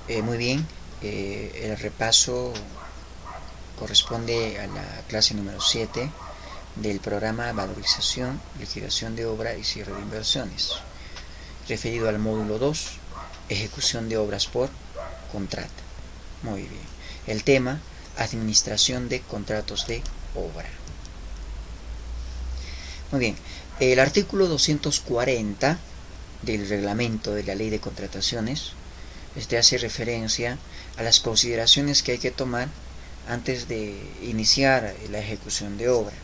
Muy bien, el repaso corresponde a la clase número 7 del programa Valorización, Liquidación de Obra y Cierre de Inversiones, referido al módulo 2, Ejecución de Obras por Contrata. Muy bien, el tema, Administración de Contratos de Obra. Muy bien, el artículo 240 del reglamento de la Ley de Contrataciones hace referencia a las consideraciones que hay que tomar antes de iniciar la ejecución de obra,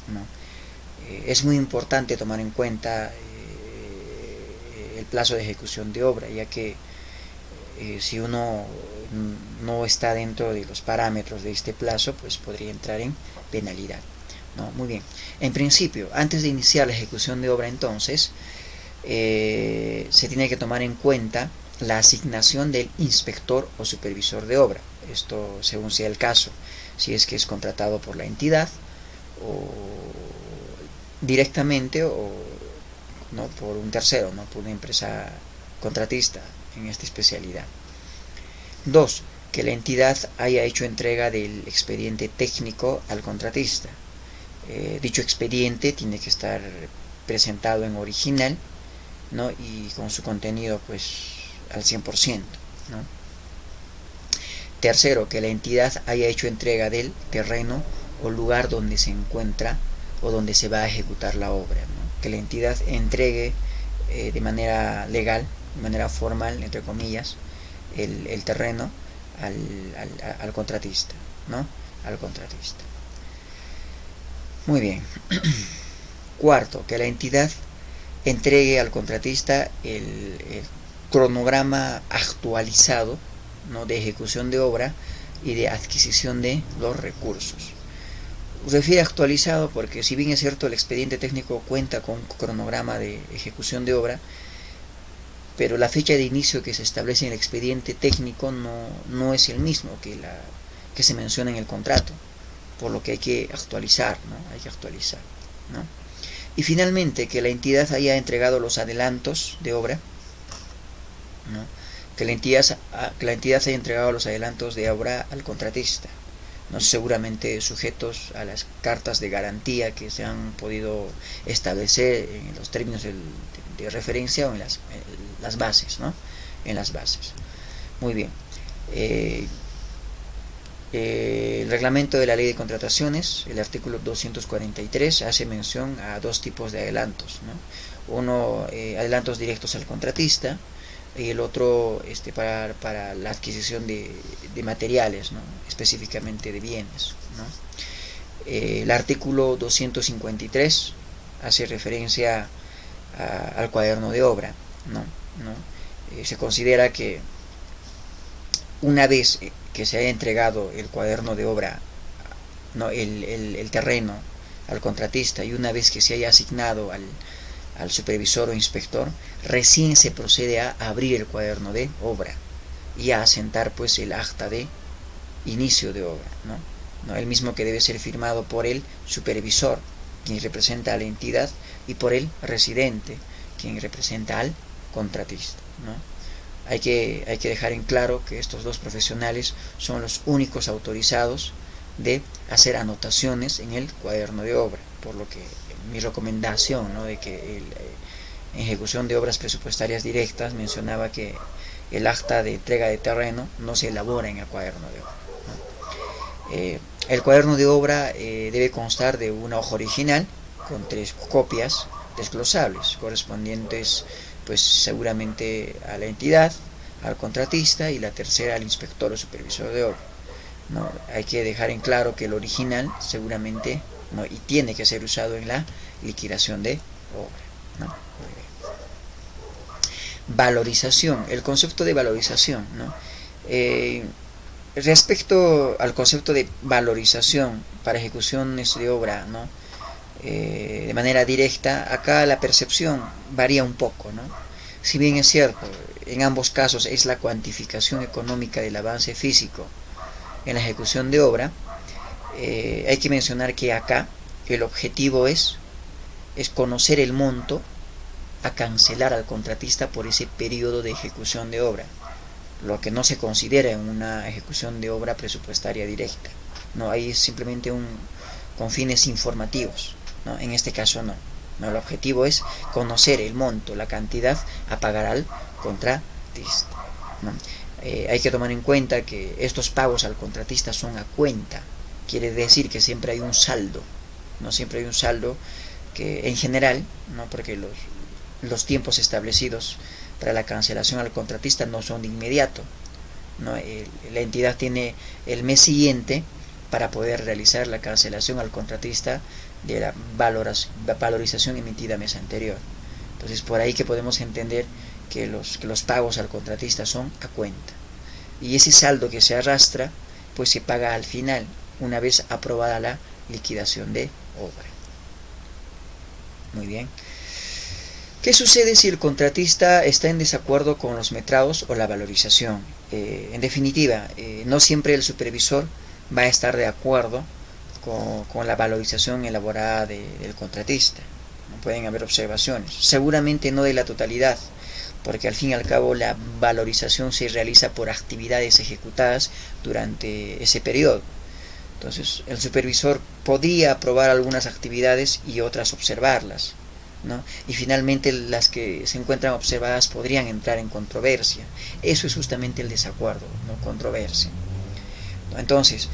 ¿no? Es muy importante tomar en cuenta el plazo de ejecución de obra, ya que si uno no está dentro de los parámetros de este plazo, pues podría entrar en penalidad, ¿no? Muy bien, en principio, antes de iniciar la ejecución de obra, entonces, se tiene que tomar en cuenta la asignación del inspector o supervisor de obra. Esto según sea el caso, si es que es contratado por la entidad o directamente o no por un tercero, no por una empresa contratista en esta especialidad. 2. Que la entidad haya hecho entrega del expediente técnico al contratista. Dicho expediente tiene que estar presentado en original, ¿no? Y con su contenido pues al 100%, ¿no? Tercero, que la entidad haya hecho entrega del terreno o lugar donde se encuentra o donde se va a ejecutar la obra, ¿no? Que la entidad entregue de manera legal, de manera formal, entre comillas, el terreno al contratista, ¿no? Al contratista. Muy bien. Cuarto, que la entidad entregue al contratista el cronograma actualizado, ¿no? De ejecución de obra y de adquisición de los recursos. Refiere actualizado porque, si bien es cierto, el expediente técnico cuenta con un cronograma de ejecución de obra, pero la fecha de inicio que se establece en el expediente técnico no es el mismo que se menciona en el contrato, por lo que hay que actualizar, ¿no? Hay que actualizar, ¿no? Y finalmente, que la entidad haya entregado los adelantos de obra, ¿no? Que la entidad haya entregado los adelantos de obra al contratista, ¿no? Seguramente sujetos a las cartas de garantía que se han podido establecer en los términos de referencia o en las bases, ¿no? En las bases. Muy bien. El reglamento de la Ley de Contrataciones, el artículo 243, hace mención a dos tipos de adelantos, ¿no? Uno, adelantos directos al contratista, y el otro para la adquisición de materiales, ¿no? Específicamente de bienes, ¿no? El artículo 253 hace referencia al cuaderno de obra, ¿no? Se considera que una vez que se haya entregado el cuaderno de obra, ¿no? el terreno al contratista, y una vez que se haya asignado al supervisor o inspector, recién se procede a abrir el cuaderno de obra y a asentar pues el acta de inicio de obra, ¿no? El mismo que debe ser firmado por el supervisor, quien representa a la entidad, y por el residente, quien representa al contratista, ¿no? Hay que dejar en claro que estos dos profesionales son los únicos autorizados de hacer anotaciones en el cuaderno de obra, por lo que mi recomendación, ¿no? De que en ejecución de obras presupuestarias directas mencionaba que el acta de entrega de terreno no se elabora en el cuaderno de obra, ¿no? El cuaderno de obra debe constar de una hoja original con 3 copias desglosables correspondientes pues seguramente a la entidad, al contratista, y la tercera al inspector o supervisor de obra, ¿no? Hay que dejar en claro que el original seguramente, ¿no? Y tiene que ser usado en la liquidación de obra, ¿no? Valorización, el concepto de valorización, ¿no? Respecto al concepto de valorización para ejecuciones de obra, ¿no? De manera directa, acá la percepción varía un poco, ¿no? Si bien es cierto, en ambos casos es la cuantificación económica del avance físico en la ejecución de obra, hay que mencionar que acá el objetivo es conocer el monto a cancelar al contratista por ese periodo de ejecución de obra. lo que no se considera en una ejecución de obra presupuestaria directa, ¿no? Ahí es simplemente con fines informativos, ¿no? En este caso no. No, el objetivo es conocer el monto, la cantidad a pagar al contratista, ¿no? Hay que tomar en cuenta que estos pagos al contratista son a cuenta. Quiere decir que siempre hay un saldo, ¿no? Siempre hay un saldo que en general, ¿no? Porque los tiempos establecidos para la cancelación al contratista no son de inmediato, ¿no? La entidad tiene el mes siguiente para poder realizar la cancelación al contratista de la valorización emitida mes anterior. Entonces por ahí que podemos entender que los pagos al contratista son a cuenta, y ese saldo que se arrastra pues se paga al final, una vez aprobada la liquidación de obra. Muy bien. ¿Qué sucede si el contratista está en desacuerdo con los metrados o la valorización? En definitiva, no siempre el supervisor va a estar de acuerdo con la valorización elaborada del contratista. Pueden haber observaciones, seguramente no de la totalidad, porque al fin y al cabo la valorización se realiza por actividades ejecutadas durante ese periodo. Entonces el supervisor podría aprobar algunas actividades y otras observarlas, ¿no? Y finalmente las que se encuentran observadas podrían entrar en controversia. Eso es justamente el desacuerdo, ¿no? Controversia. Entonces,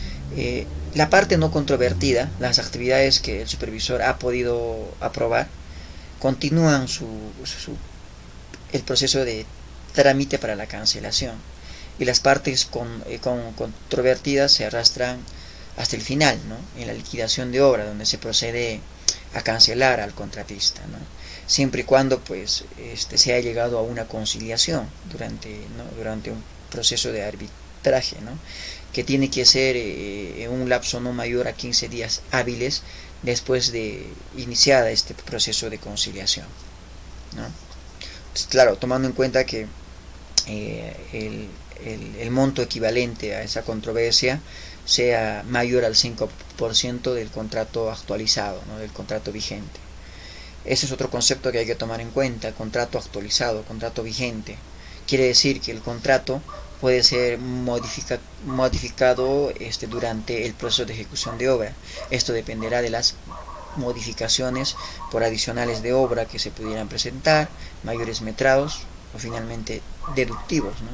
la parte no controvertida, las actividades que el supervisor ha podido aprobar, continúan el proceso de trámite para la cancelación, y las partes controvertidas se arrastran hasta el final, ¿no? En la liquidación de obra, donde se procede a cancelar al contratista, ¿no? Siempre y cuando pues se haya llegado a una conciliación durante un proceso de arbitraje, ¿no? Que tiene que ser en un lapso no mayor a 15 días hábiles después de iniciada este proceso de conciliación, ¿no? Pues, claro, tomando en cuenta que el monto equivalente a esa controversia sea mayor al 5% del contrato actualizado, ¿no? Del contrato vigente. Ese es otro concepto que hay que tomar en cuenta: contrato actualizado, contrato vigente. Quiere decir que el contrato puede ser modificado durante el proceso de ejecución de obra. Esto dependerá de las modificaciones por adicionales de obra que se pudieran presentar, mayores metrados o finalmente deductivos, ¿no?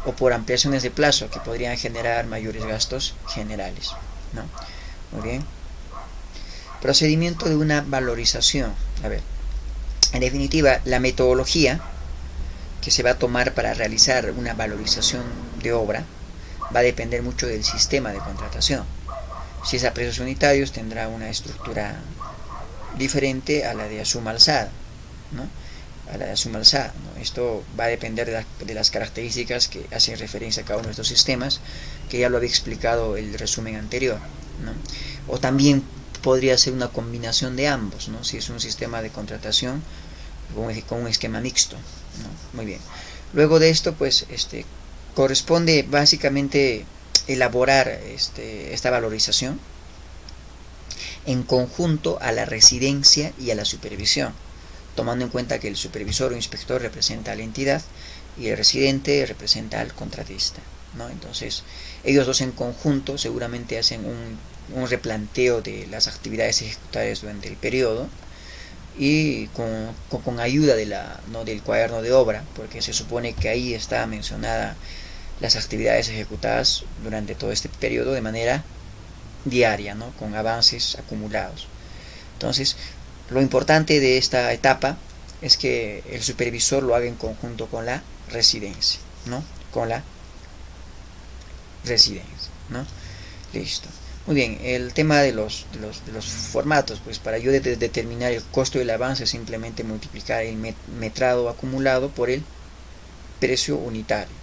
O por ampliaciones de plazo que podrían generar mayores gastos generales, ¿no? Muy bien. Procedimiento de una valorización. A ver, en definitiva, la metodología que se va a tomar para realizar una valorización de obra va a depender mucho del sistema de contratación. Si es a precios unitarios, tendrá una estructura diferente a la de suma alzada, ¿no? A la de suma alzada, ¿no? Esto va a depender de las características que hacen referencia a cada uno de estos sistemas, que ya lo había explicado el resumen anterior, ¿no? O también podría ser una combinación de ambos, ¿no? Si es un sistema de contratación con un esquema mixto, ¿no? Muy bien. Luego de esto, pues, corresponde básicamente elaborar esta valorización en conjunto a la residencia y a la supervisión, tomando en cuenta que el supervisor o inspector representa a la entidad y el residente representa al contratista, ¿no? Entonces, ellos dos en conjunto seguramente hacen un replanteo de las actividades ejecutadas durante el periodo, y con ayuda del cuaderno de obra, porque se supone que ahí está mencionada las actividades ejecutadas durante todo este periodo de manera diaria, ¿no? Con avances acumulados. Entonces, lo importante de esta etapa es que el supervisor lo haga en conjunto con la residencia, ¿no? Con la residencia, ¿no? Listo. Muy bien, el tema de los formatos, pues para yo determinar el costo del avance, simplemente multiplicar el metrado acumulado por el precio unitario,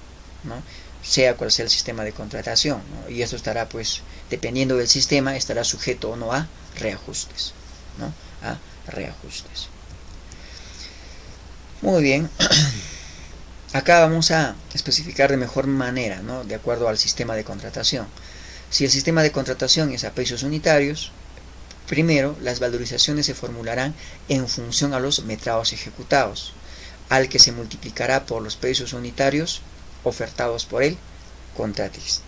¿no? Sea cual sea el sistema de contratación, ¿no? Y esto estará, pues, dependiendo del sistema, estará sujeto o no a reajustes, ¿no? A reajustes. Muy bien. Acá vamos a especificar de mejor manera, ¿no? De acuerdo al sistema de contratación. Si el sistema de contratación es a precios unitarios, primero las valorizaciones se formularán en función a los metrados ejecutados, al que se multiplicará por los precios unitarios ofertados por el contratista,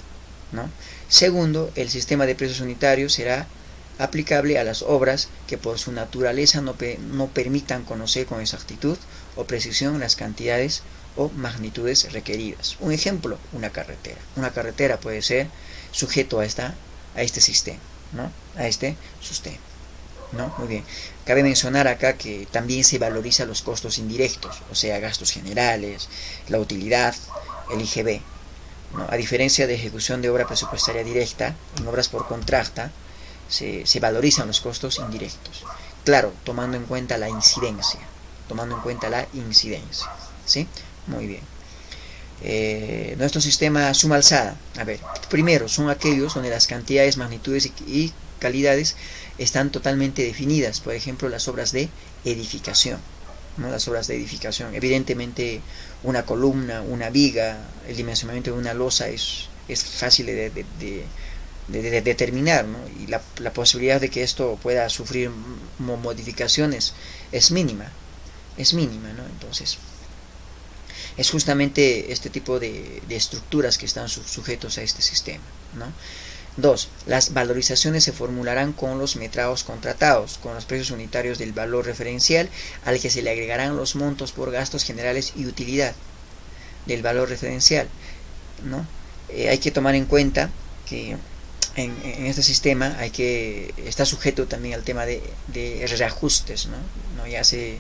¿no? Segundo, el sistema de precios unitarios será aplicable a las obras que por su naturaleza no permitan conocer con exactitud o precisión las cantidades o magnitudes requeridas. Un ejemplo, una carretera. Una carretera puede ser sujeto a este sistema, ¿no? A este sistema, ¿no? Muy bien. Cabe mencionar acá que también se valoriza los costos indirectos, o sea, gastos generales, la utilidad, el IGB, ¿no? A diferencia de ejecución de obra presupuestaria directa, en obras por contrata, se valorizan los costos indirectos. Claro, tomando en cuenta la incidencia. ¿Sí? Muy bien. Nuestro sistema suma alzada. A ver, primero son aquellos donde las cantidades, magnitudes y calidades están totalmente definidas. Por ejemplo, las obras de edificación, ¿no? Las obras de edificación. Evidentemente, una columna, una viga, el dimensionamiento de una losa es fácil de determinar, ¿no? Y la posibilidad de que esto pueda sufrir modificaciones es mínima, ¿no? Entonces, es justamente este tipo de estructuras que están sujetos a este sistema, ¿no? 2. Las valorizaciones se formularán con los metrados contratados, con los precios unitarios del valor referencial, al que se le agregarán los montos por gastos generales y utilidad del valor referencial, ¿no? Hay que tomar en cuenta que en este sistema está sujeto también al tema de reajustes, ¿no? Ya se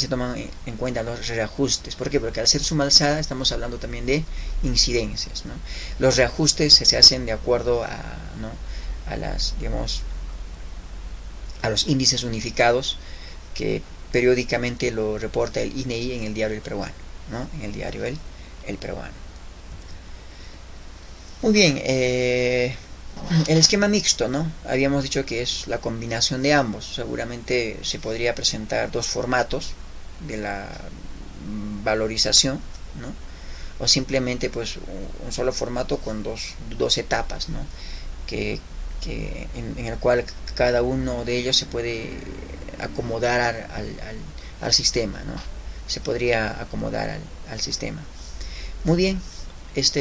toman en cuenta los reajustes. ¿Por qué? Porque al ser suma alzada estamos hablando también de incidencias, ¿no? Los reajustes se hacen de acuerdo ¿no? a los índices unificados que periódicamente lo reporta el INEI en el diario El Peruano, ¿no? En el diario El Peruano. Muy bien, el esquema mixto, ¿no? Habíamos dicho que es la combinación de ambos. Seguramente se podría presentar dos formatos de la valorización, ¿no? O simplemente pues un solo formato con dos etapas, ¿no? En el cual cada uno de ellos se puede acomodar al sistema, ¿no? Se podría acomodar al sistema. Muy bien, este es